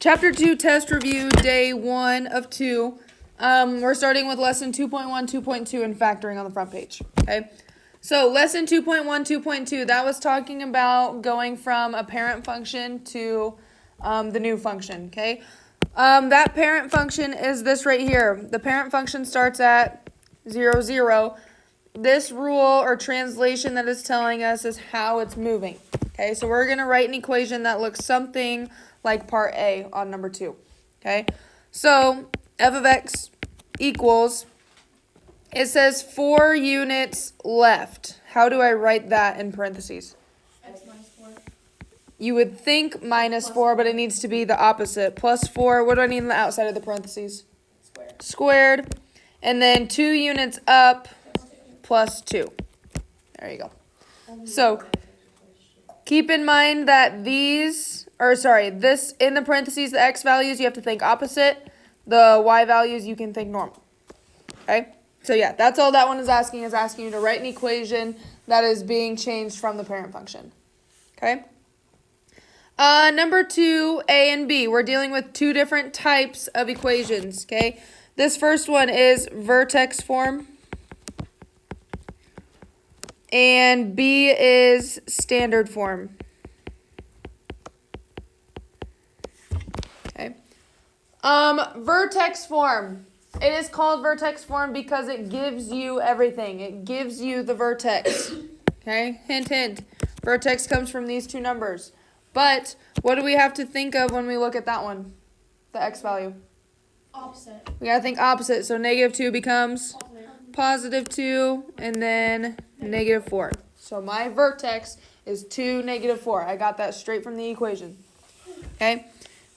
Chapter 2 test review, day 1 of 2. We're starting with lesson 2.1, 2.2, and factoring on the front page. Okay. So lesson 2.1, 2.2, that was talking about going from a parent function to the new function. Okay. That parent function is this right here. The parent function starts at 0, 0. This rule or translation that it's telling us is how it's moving. Okay, so we're going to write an equation that looks something like part A on number 2. Okay, so f of x equals, it says 4 units left. How do I write that in parentheses? X minus 4. You would think minus 4, but it needs to be the opposite. Plus 4, what do I need on the outside of the parentheses? Squared. And then 2 units up plus 2. There you go. So keep in mind that this in the parentheses, the x values, you have to think opposite. The y values, you can think normal. Okay? So yeah, that's all that one is asking you to write an equation that is being changed from the parent function. Okay? Number 2, A and B. We're dealing with 2 different types of equations. Okay? This first one is vertex form. And B is standard form. Okay. Vertex form. It is called vertex form because it gives you everything. It gives you the vertex. Okay? Hint, hint. Vertex comes from these 2 numbers. But what do we have to think of when we look at that one? The x value. Opposite. We got to think opposite. So negative 2 becomes positive 2, and then negative 4. So my vertex is 2, negative 4. I got that straight from the equation. Okay.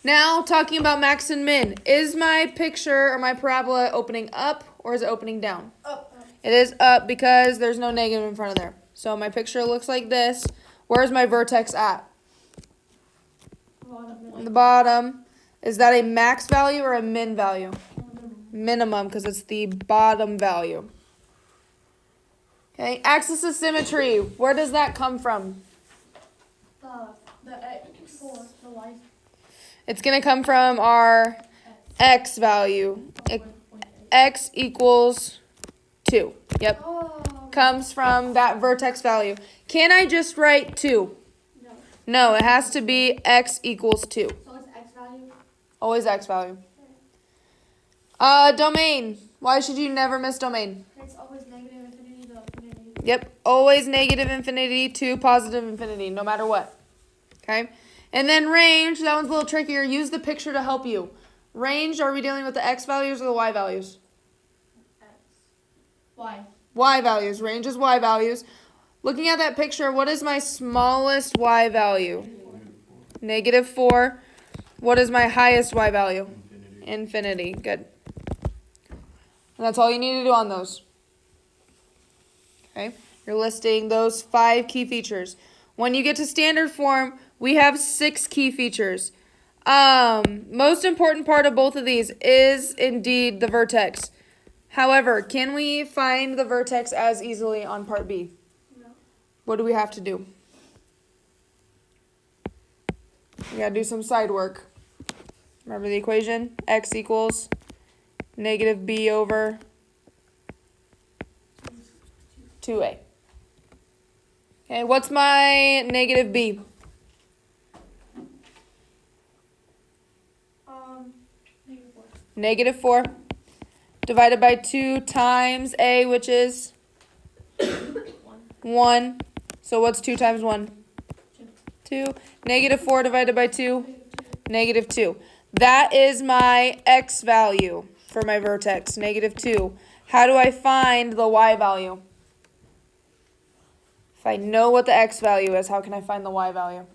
Now talking about max and min. Is my picture or my parabola opening up or is it opening down? Up. It is up because there's no negative in front of there. So my picture looks like this. Where's my vertex at? On the bottom. Is that a max value or a min value? Minimum, because it's the bottom value. Okay, axis of symmetry. Where does that come from? The x or the y. It's going to come from our x value. X equals 2. Yep. Comes from that vertex value. Can I just write 2? No. No, it has to be x equals 2. So it's x value? Always x value. Domain. Why should you never miss domain? It's always negative infinity to infinity. Yep, always negative infinity to positive infinity, no matter what. Okay? And then range, that one's a little trickier. Use the picture to help you. Range, are we dealing with the x values or the y values? X. Y. Y values. Range is y values. Looking at that picture, what is my smallest y value? Negative 4. What is my highest y value? Infinity. Good. And that's all you need to do on those. Okay? You're listing those 5 key features. When you get to standard form, we have 6 key features. Most important part of both of these is indeed the vertex. However, can we find the vertex as easily on part B? No. What do we have to do? We got to do some side work. Remember the equation? X equals negative b over 2a. Okay, what's my negative b? Negative 4. Negative 4 divided by 2 times a, which is 1. So what's 2 times 1? 2. Negative 4 divided by 2? Negative 2. That is my x value for my vertex, negative 2. How do I find the y value? If I know what the x value is, how can I find the y value?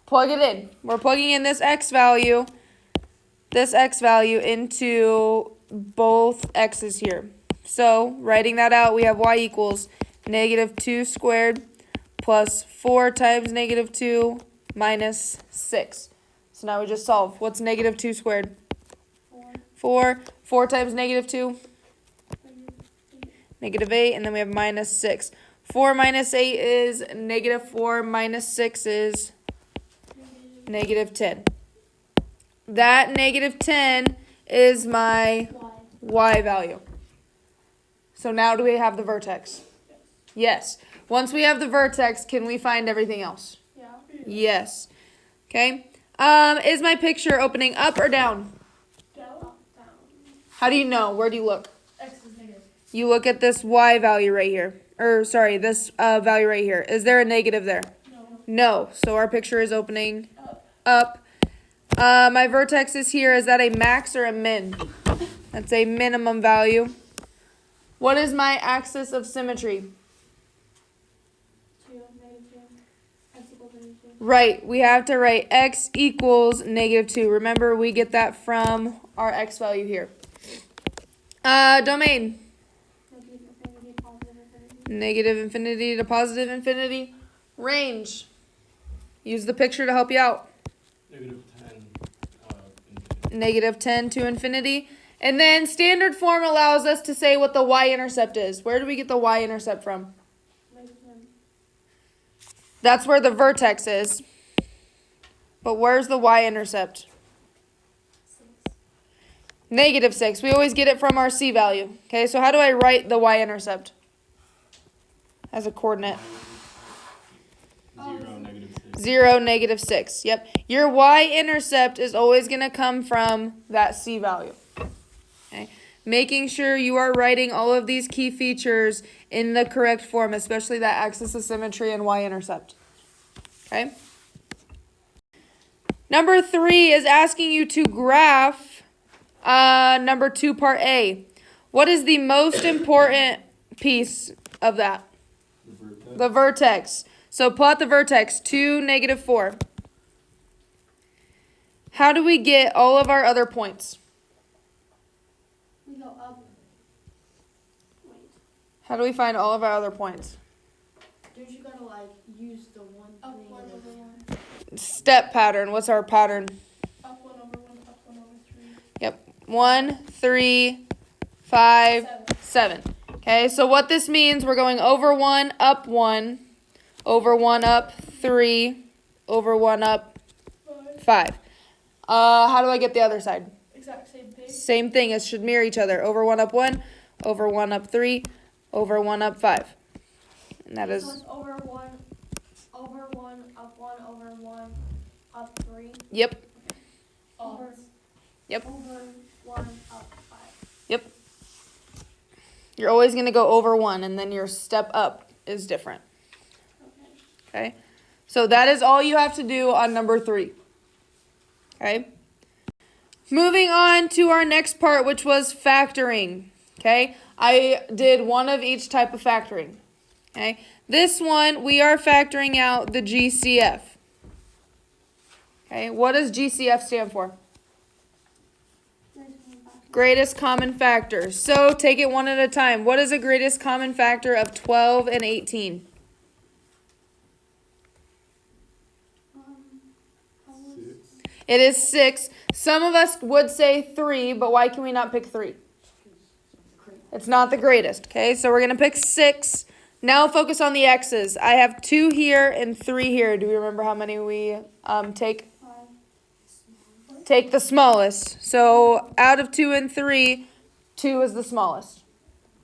Plug it in. We're plugging in this x value into both x's here. So, writing that out, we have y equals negative 2 squared plus 4 times negative 2 minus 6. So now we just solve. What's negative 2 squared? 4. 4 times negative 2? Negative 8. And then we have minus 6. 4 minus 8 is negative 4. Minus 6 is Negative 10. That negative 10 is my y value. So now do we have the vertex? Yes. Once we have the vertex, can we find everything else? Yeah. Yes. Okay. Is my picture opening up or down? Down. How do you know? Where do you look? X is negative. You look at this y value right here. Or, sorry, this value right here. Is there a negative there? No. No. So our picture is opening Up. up. My vertex is here. Is that a max or a min? That's a minimum value. What is my axis of symmetry? 2, negative 2. X equals negative 2. Right. We have to write x equals negative 2. Remember, we get that from our x value here. Domain. Negative infinity to positive infinity. Range. Use the picture to help you out. Negative 10, Negative 10 infinity. to infinity. And then standard form allows us to say what the y-intercept is. Where do we get the y-intercept from? Negative 10. That's where the vertex is. But where's the y-intercept? 6. Negative 6. We always get it from our c value. Okay, so how do I write the y-intercept? As a coordinate. 0, negative 6. 0, negative 6. Yep. Your y-intercept is always going to come from that c value. Okay. Making sure you are writing all of these key features in the correct form, especially that axis of symmetry and y-intercept. Okay. Number 3 is asking you to graph number 2, part A. What is the most important piece of that? The vertex. So plot the vertex, 2, negative 4. How do we get all of our other points? We go up. Wait. How do we find all of our other points? Don't you gotta like use the one Up thing 1 and over then 1. Step pattern. What's our pattern? Up 1 over 1. Up 1 over 3. Yep. 1, 3, 5, 7. Okay, so what this means, we're going over 1, up 1, over 1, up 3, over 1, up 5. How do I get the other side? Exact same thing. Same thing. It should mirror each other. Over 1, up 1, over 1, up 3, over 1, up 5. And that So is, it's over 1, up 1, over 1, up 3. yep, Over. Yep. Over 1, up 5. yep. You're always going to go over 1, and then your step up is different. Okay. Okay? So that is all you have to do on number 3. Okay? Moving on to our next part, which was factoring. Okay? I did one of each type of factoring. Okay? This one, we are factoring out the GCF. Okay? What does GCF stand for? Greatest common factor. So take it one at a time. What is the greatest common factor of 12 and 18? 6. It is 6. Some of us would say 3, but why can we not pick 3? It's not the greatest. Okay, so we're going to pick 6. Now focus on the x's. I have 2 here and 3 here. Do we remember how many we take? Take the smallest. So out of 2 and 3, 2 is the smallest.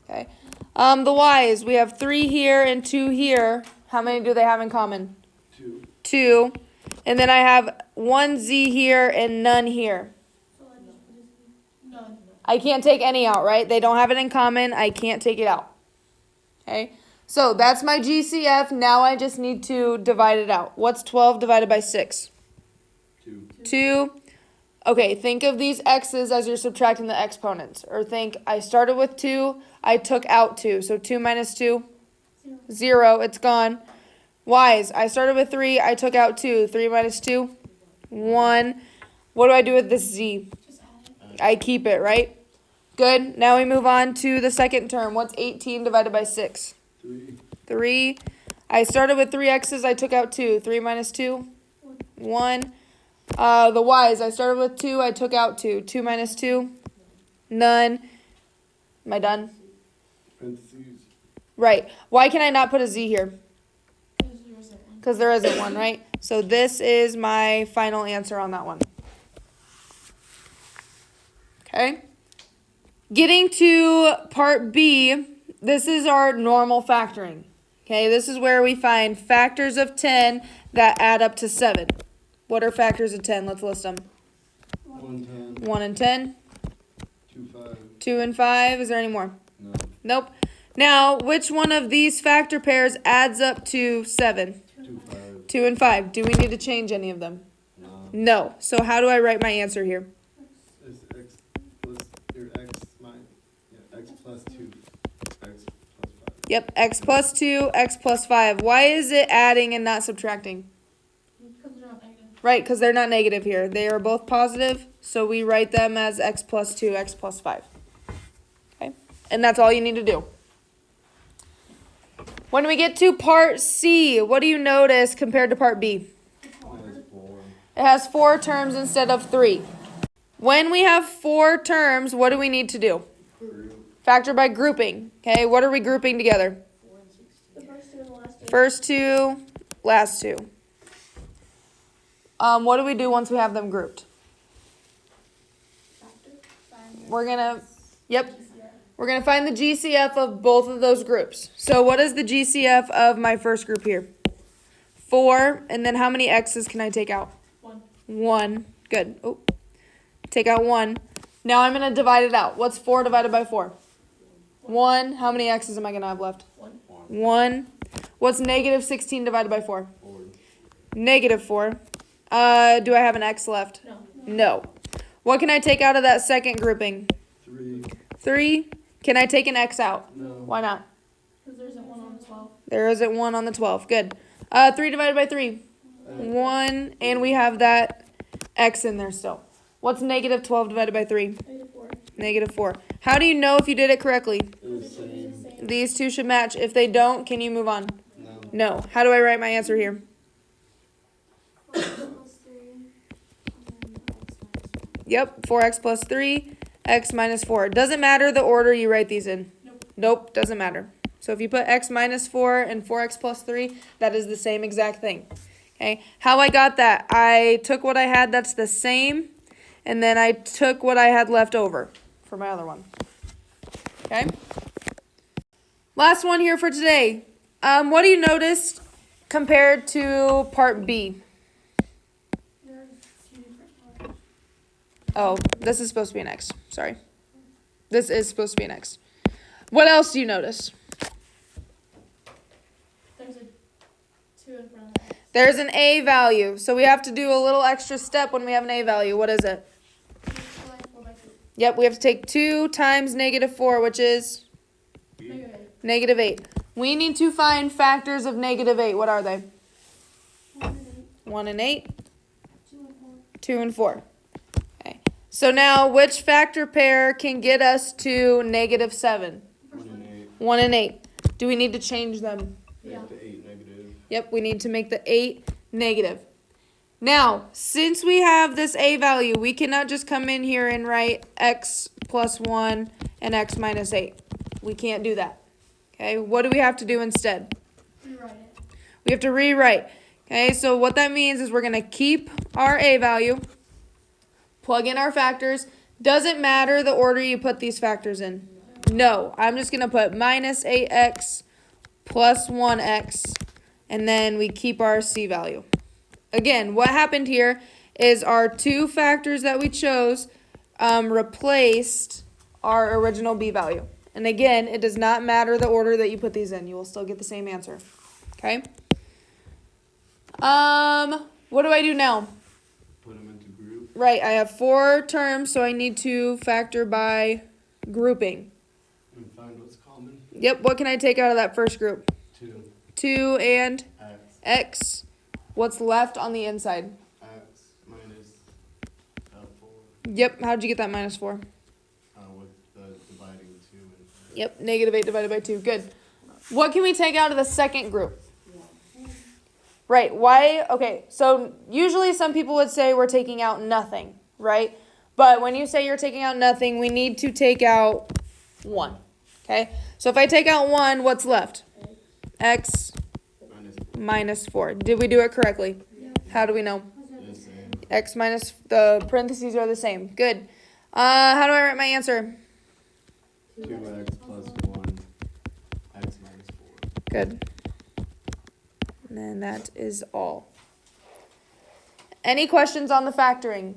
Okay. The y's, we have 3 here and 2 here. How many do they have in common? 2. 2. And then I have 1 z here and none here. So I just put this none. I can't take any out, right? They don't have it in common. I can't take it out. Okay. So that's my GCF. Now I just need to divide it out. What's 12 divided by 6? 2. 2. Okay, think of these x's as you're subtracting the exponents. Or think, I started with 2, I took out 2. So 2 minus 2? 0. It's gone. Y's, I started with 3, I took out 2. 3 minus 2? 1. What do I do with this z? Just add it. I keep it, right? Good. Now we move on to the second term. What's 18 divided by 6? 3. 3. I started with 3 x's, I took out 2. 3 minus 2? 1. The y's, I started with 2, I took out 2. 2 minus 2? None. Am I done? Parentheses. Right. Why can I not put a z here? Because there isn't one. Because there isn't one, right? So this is my final answer on that one. Okay. Getting to part B, this is our normal factoring. Okay, this is where we find factors of 10 that add up to 7. What are factors of 10? Let's list them. 1, 10, 1 and 10, 2, 5. 2 and 5. Is there any more? No. Nope. Now, which one of these factor pairs adds up to 7? 2, 5. 2 and 5. Do we need to change any of them? No. No. So how do I write my answer here? It's x plus your x minus x plus 2, x plus 5. Yep, x plus 2, x plus 5. Why is it adding and not subtracting? Because they're not negative. Right, because they're not negative here. They are both positive, so we write them as x plus 2, x plus 5. Okay, and that's all you need to do. When we get to part C, what do you notice compared to part B? Minus 4. It has 4 terms instead of 3. When we have 4 terms, what do we need to do? Group. Factor by grouping. Okay, what are we grouping together? The first two and the last two. First 2, last 2. What do we do once we have them grouped? We're gonna find the GCF of both of those groups. So what is the GCF of my first group here? 4, and then how many x's can I take out? 1. 1. Good. Oh, take out 1. Now I'm gonna divide it out. What's 4 divided by 4? 1. How many x's am I gonna have left? 1. 1. What's negative 16 divided by 4? 4. Negative 4. Do I have an x left? No. No. What can I take out of that second grouping? 3. 3. Can I take an x out? No. Why not? Because there isn't 1 on the 12. There isn't 1 on the 12. Good. 3 divided by 3. 1. And we have that x in there still. What's negative 12 divided by 3? Negative 4. Negative 4. How do you know if you did it correctly? It was same. These two should match. If they don't, can you move on? No. No. How do I write my answer here? 4 plus 3. And then x minus 1. Yep, 4x plus 3, x minus 4. Doesn't matter the order you write these in. Nope, doesn't matter. So if you put x minus 4 and 4x plus 3, that is the same exact thing. Okay, how I got that? I took what I had that's the same, and then I took what I had left over for my other one. Okay? Last one here for today. What do you notice compared to part B? There's 2 different colors. Oh, this is supposed to be an X. Sorry. This is supposed to be an X. What else do you notice? There's a 2 in front of the x. There's an A value. So we have to do a little extra step when we have an A value. What is it? Multiply 4 by 2. Yep, we have to take 2 times negative 4, which is Negative 8. negative 8. We need to find factors of negative 8. What are they? 1 and 8. 1 and 8, 2 and 4. 2 and 4. Okay. So now, which factor pair can get us to negative 7? 1 and 8. 1 and 8. Do we need to change them? Yeah. Make the 8 negative. Yep, we need to make the 8 negative. Now, since we have this A value, we cannot just come in here and write x plus 1 and x minus 8. We can't do that. Okay, what do we have to do instead? Rewrite it. We have to rewrite. Okay, so what that means is we're going to keep our A value, plug in our factors. Doesn't matter the order you put these factors in. No, I'm just going to put minus 8x plus 1x, and then we keep our C value. Again, what happened here is our 2 factors that we chose replaced our original B value. And again, it does not matter the order that you put these in. You will still get the same answer. Okay? What do I do now? Put them into group. Right, I have 4 terms, so I need to factor by grouping. And find what's common. Yep, what can I take out of that first group? 2. 2 and X. x. What's left on the inside? X minus 4. Yep, how'd you get that minus 4? With the dividing 2 and Yep, negative 8 divided by 2. Good. What can we take out of the second group? Right, why? Okay, so usually some people would say we're taking out nothing, right? But when you say you're taking out nothing, we need to take out 1. Okay, so if I take out 1, what's left? X minus minus 4. Did we do it correctly? Yeah. How do we know? The same. X minus the parentheses are the same. Good. How do I write my answer? 2x plus 1, x minus 4. Good. And then that is all. Any questions on the factoring?